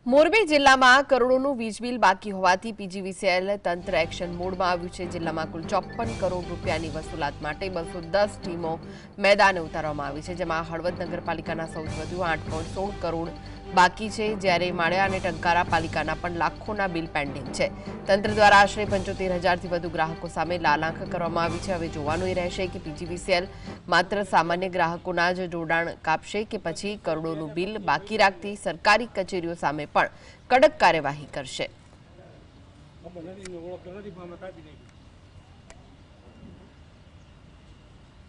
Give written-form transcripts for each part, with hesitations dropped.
મોરબી જિલ્લામાં કરોડોનું વીજ બિલ બાકી હોવાથી પીજીવીસીએલ તંત્ર એક્શન મોડમાં આવ્યું છે। જિલ્લામાં કુલ 54 કરોડ રૂપિયાની વસૂલાત માટે 210 ટીમો મેદાને ઉતારવામાં આવી છે, જેમાં હળવદ નગરપાલિકાના સૌથી વધુ 8.16 કરોડ બાકી છે, જ્યારે માળિયા અને ટંકારા પાલિકાના પણ લાખોના બિલ પેન્ડિંગ છે। તંત્ર દ્વારા આશરે 75,000થી વધુ ગ્રાહકો સામે લાલાંક કરવામાં આવી છે। હવે જોવાનું એ રહેશે કે પીજીવીસીએલ માત્ર સામાન્ય ગ્રાહકોના જ જોડાણ કાપશે કે પછી કરોડોનું બિલ બાકી રાખતી સરકારી કચેરીઓ સામે પણ કડક કાર્યવાહી કરશે।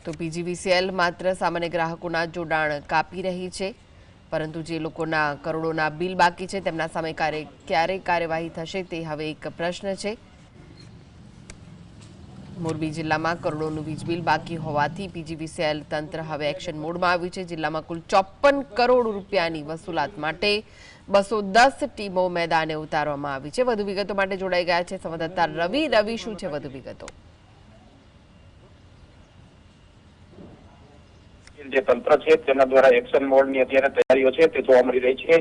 તો પીજીવીસીએલ માત્ર સામાન્ય ગ્રાહકોના જોડાણ કાપી રહી છે, પરંતુ જે લોકોના કરોડોના બિલ બાકી છે તેમના સામે ક્યારે કાર્યવાહી થશે તે હવે એક પ્રશ્ન છે। મોરબી જિલ્લામાં કરોડોનું વીજ બિલ બાકી હોવાથી પીજીવીસીએલ તંત્ર હવે એક્શન મોડમાં આવ્યું છે। જિલ્લામાં કુલ 54 કરોડ રૂપિયાની વસૂલાત માટે 210 ટીમો મેદાને ઉતારવામાં આવી છે। વધુ વિગતો માટે જોડાઈ ગયા છે સંવાદદાતા રવિ, શું છે વધુ વિગતો? જે તંત્ર છે તેના દ્વારા એક્શન મોડની અત્યારે તૈયારીઓ છે તે જોવા મળી રહી છે।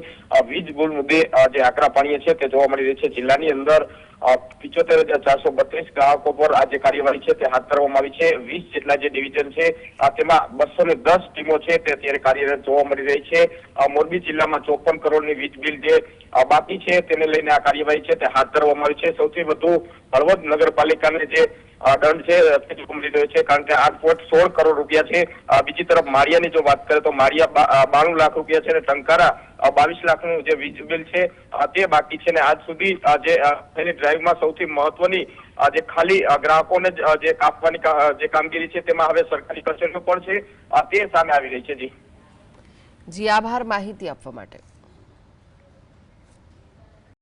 વીજ બિલ મુદ્દે જે આકરા પાણીએ છે તે જોવા મળી રહી છે। જિલ્લાની અંદર 75,432 ગ્રાહકો પર આ જે કાર્યવાહી છે તે હાથ ધરવામાં આવી છે। 20 જેટલા જે ડિવિઝન છે તેમાં 210 ટીમો છે તે અત્યારે કાર્યરત જોવા મળી રહી છે। મોરબી જિલ્લામાં 54 કરોડની વીજ બિલ જે બાકી છે તેને લઈને આ કાર્યવાહી છે તે હાથ ધરવામાં આવી છે। સૌથી વધુ હળવદ નગરપાલિકાને જે દંડ છે તે જોવા મળી રહ્યો છે, કારણ કે 8.16 કરોડ રૂપિયા છે। બીજી તરફ માળિયાની જો વાત કરીએ તો માળિયા 92 લાખ રૂપિયા છે અને ટંકારા 22 લાખનું જે વીજ બિલ છે તે બાકી છે। આજ સુધી જે તેની ડ્રાઈવમાં સૌથી મહત્વની જે ખાલી ગ્રાહકોને જે કાપવાની જે કામગીરી છે તેમાં હવે સરકારી કચેરીઓ પણ છે તે સામે આવી રહી છે। જી આભાર માહિતી આપવા માટે।